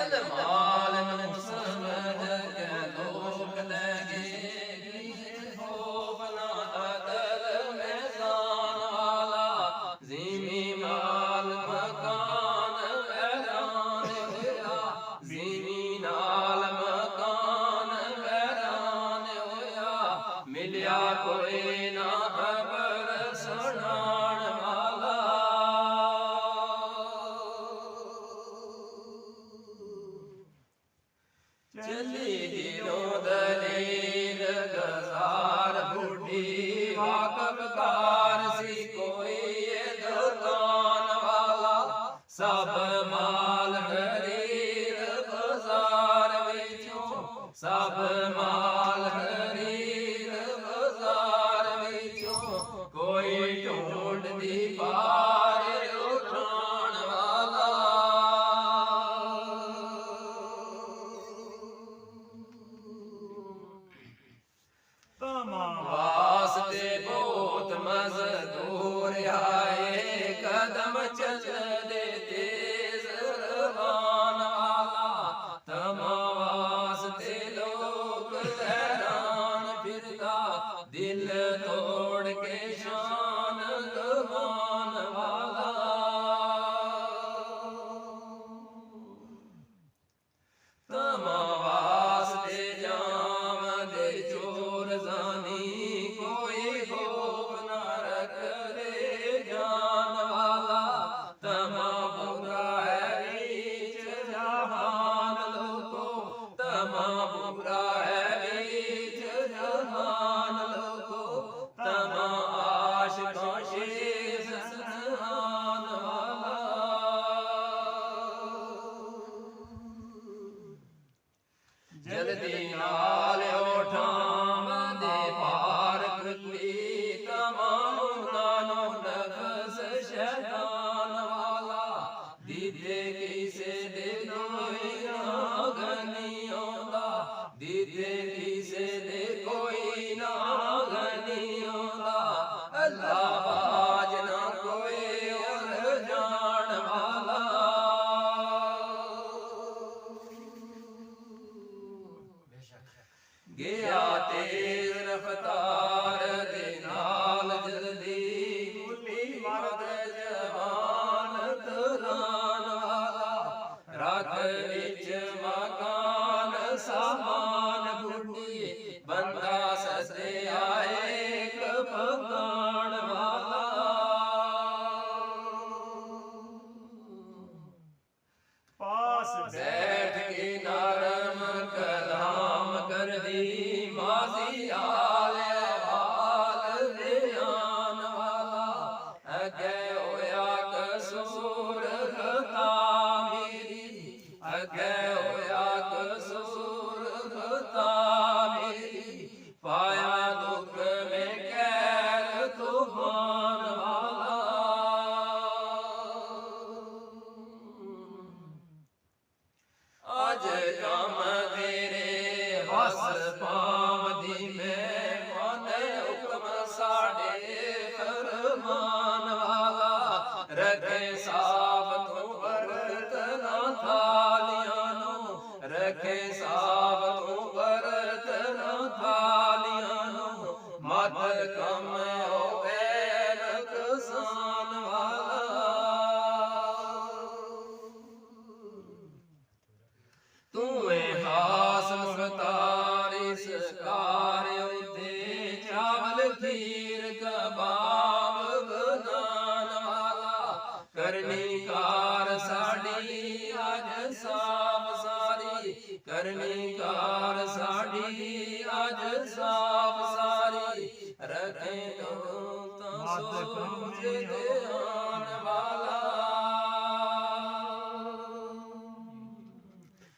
ਮਾਲ ਨੂੰ ਸਮਝ ਕੇ ਲੋਕ ਲਗੇ ਹੋ ਬਨਾ ਅਦਲ ਮੈਦਾਨ ਵਾਲਾ ਜ਼ਮੀਨ ਮਾਲ ਮਕਾਨ ਵੈਰਾਨ ਹੋਇਆ ਜ਼ਮੀਨ ਨਾਲ ਮਕਾਨ ਵੈਰਾਨ ਹੋਇਆ ਮਿਲਿਆ ਕੋਈ ਨਾ ਖਬਰ ਸੁਣਾਣ ਵਾਲਾ ਚਲੀ ਦਿਲੋਂ ਦਲੀਲ ਗਜ਼ਾਰ ਬੁੱਢੀ ਵਾਕਫਕਾਰ ਸੀ ਕੋਈ ਦੁਕਾਨ ਵਾਲਾ ਸਭ ਮਾਲ ਖਰੀਦ ਬਾਜ਼ਾਰ ਵਿੱਚੋਂ ਸਭ ਮਾਲ ਖਰੀਦ ਬਾਜ਼ਾਰ ਵਿੱਚੋਂ ਕੋਈ ਢੂੰਡਦੀ ਪਾਰ ਉਠਾਣ ਵਾਲਾ ਵਾਸਤੇ ਬਹੁਤ ਮਜ਼ਦੂਰ ਆਏ ਕਦਮ ਚੱਲਦੇ ਤੇਜ਼ ਰਵਾਨ ਵਾਲਾ ਤਮਾ ਵਾਸਤੇ ਲੋਕ ਹੈਰਾਨ ਫਿਰਦਾ ਦਿਲ ਤੋੜ ਕੇ ਸ਼ਾਨ ਗਵਾਨ ਵਾਲਾ ਤਮਾ ਵਾਸਤੇ ਜਾਵਦੇ ਚੋਰ ਜ਼ਾਨੀ ਕੋਈ ਖੋਫ ਨਾ ਰੱਖਦੇ ਜਾਨ ਵਾਲਾ ਤਮਾ ਬੁਰਾ ਹੈ ਵਿੱਚ ਜਹਾਨ ਲੋਕੋ ਤਮਾ ਬੁਰਾ ਹੈ ਵਿੱਚ ਜਹਾਨ ਲੋਕੋ ਤਮਾ ਆਸ਼ਿਕਾਂ ਸ਼ੇਸ ਸਨਹਾਨ ਵਾਲਾ ਜਲਦੀ ਨਾਲ ਉਠਾਵਦੇ ਪਾਰ ਕੁੱਤੀ ਤਮਾਮ ਨਾਨੋ ਨਫਸ ਸ਼ੈਤਾਨ ਵਾਲਾ ਦੀਦੇ ਕਿਸੇ ਦੇ ਕੋਈ ਨਾਗ ਨਹੀਂ ਆਉਂਦਾ ਦੀਦੇ ਕਿਸੇ ਦੇ ਕੋਈ ਨਾਗ ਨਹੀਂ ਆਉਂਦਾ ਅੱਲਾ ਬਾਜ ਨਾ ਕੋਈ ਔਰ ਜਾਣ ਵਾਲਾ ਗਿਆ ਤੇਜ਼ ਰਫਤਾਰ ਦੇ ਨਾਲ ਜਲਦੀ ਗੁੱਲੀ ਮਰਦ ਜਵਾਨ ਤਰਾਨ ਵਾਲਾ ਰੱਖ ਵਿੱਚ ਮਕਾਨ ਸਾਮਾਨ ਬੁੱਢੀ ਬੰਦਾ ਸਦੇ ਆਏ ਕਪਕਾਣ ਵਾਲਾ ਪਾਸ ਬੈਠ ਕੇ ਨਰਮ ਕਲਾਮ ਕਰਦੀ ਮਾਜ਼ੀ ਆਲੇ ਹਾਲ ਬਿਆਨ ਵਾਲਾ ਅੱਗੇ ਹੋਇਆ ਕਸੂਰ ਖਤਾ ਮੇਰੀ ਅੱਗੇ ਹੋਇਆ ਕਸੂਰ ਖਤਾ ਮੇਰੀ ਪਾਇਆ ਦੁੱਖ ਮੈਂ ਕਹਿਰ ਤੂਫਾਨ ਵਾਲਾ ਅੱਜ ਕੰਮ ਤੇਰੇ ਵਸ ਪਾਵਦੀ ਮੈਂ ਮਨ ਹੁਕਮ ਸਾਡੇ ਫਰਮਾਨ ਵਾਲਾ ਰੱਖੇ ਸਾਫ ਤੂੰ ਬਰਤਨਾ ਥਾਲੀਆਂ ਨੂੰ ਰੱਖੇ ਸਾਫ ਤੂੰ ਬਰਤਨਾ ਥਾਲੀਆਂ ਨੂੰ ਮਤ ਕੰਮ ਹੋਵੇ ਨੁਕਸਾਨ ਵਾਲਾ ਤੂੰ ਏ ਖਾਸ ਮੁਖਤਾਰ ਇਸ ਕਾਰ ਉਤੇ ਚਾਵਲ ਖੀਰ ਕਬਾਬ ਬਨਾਨ ਵਾਲਾ ਕਰਨੀ ਕਾਰ ਸਾਡੀ ਅੱਜ ਸਾਫ ਸਾਰੀ ਕਰਨੀ ਕਾਰ ਸਾਡੀ ਅੱਜ ਸਾਫ ਸਾਰੀ ਰੱਖੇ ਤੂੰ ਤਾਂ ਸੋਚ ਧਿਆਨ ਵਾਲਾ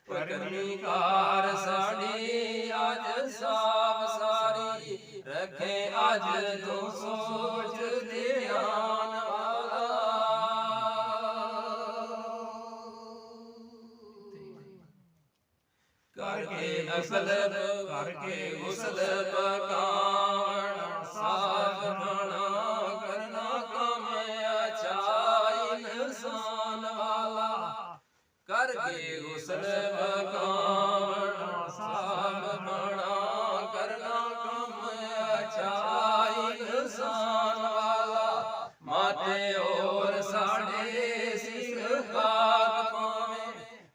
ਕਰਨੀ ਕਾਰ ਸਾਡੀ ਅੱਜ ਸਾਫ ਸਾਰੀ ਰੱਖੇ ਅੱਜ ਤੂੰ ਸੋਚ ਧਿਆਨ ਵਾਲਾ ਕਰਕੇ ਅਸਲ ਕਰਕੇ ਉਸਲ ਪਕਾਵਣ ਸਾਫ ਬਣਾ ਕਰਨਾ ਕੰਮ ਅੱਛਾ ਇਨਸਾਨ ਵਾਲਾ करके गुस्ल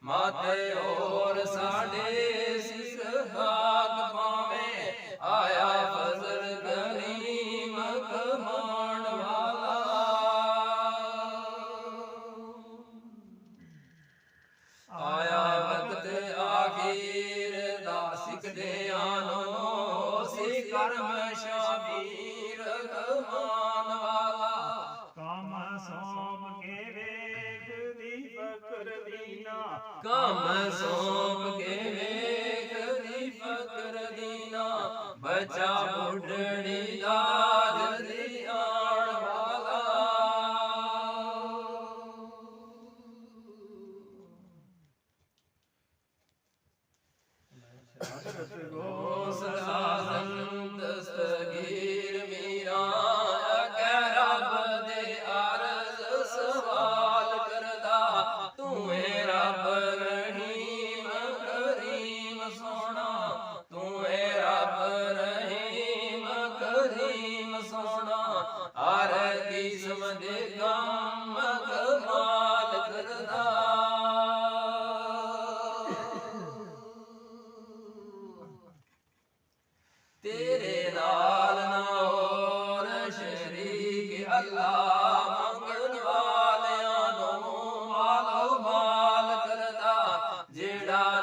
ਮਾਤੇ ਹੋਰ ਸਾਡੇ ਸਿਰ ਹਾਕ ਪਾਵੇਂ, ਆਇਆ ਫਜ਼ਲ ਕਰੀਮ ਕਮਾਣ ਵਾਲਾ। ਆਇਆ ਵਕਤ ਆਖੀਰ ਦਾ ਸਿੱਖਦਿਆਂ ਨੂੰ, ਸੀ ਕਰਮ ਸ਼ਾਬੀਰ ਕਮਾਨ ਵਾਲਾ। ਕੰਮ ਸੌਂਪ ਕੇ ਵੇਖਦੀ ਫਕਰ ਦੀਨਾ, ਕੰਮ ਸੌਂਪ ਕੇ ਵੇਖਦੀ ਫਕਰ ਦੀਨਾ, ਬੱਚਾ ਬੁੱਢੜੀ ਦਾ ਜਲਦੀ ਆਣ ਵਾਲਾ। ਗੋਸਲਾਜ਼ਮ ਦਸਤਗੀਰ ਮੀਰਾਂ, ਅਗੈ ਰੱਬ ਦੇ ਅਰਜ਼ ਸਵਾਲ ਕਰਦਾ, ਤੂੰ ਏ ਰੱਬ ਰਹੀਮ ਕਰੀਮ ਸੋਹਣਾ, ਤੂੰ ਏ ਰੱਬ ਰਹੀਮ ਕਰੀਮ ਸੋਹਣਾ, ਹਰ ਕਿਸਮ ਦੇ ਕੰਮ ਕਮਾਲ ਕਰਦਾ। ਤੇਰੇ ਨਾਲ ਨਾ ਹੋਰ ਸ਼ਰੀਕ ਅੱਲਾ, ਮੰਗਣ ਵਾਲਿਆਂ ਨੂੰ ਮਾਲੋ ਮਾਲ ਕਰਦਾ, ਜਿਹੜਾ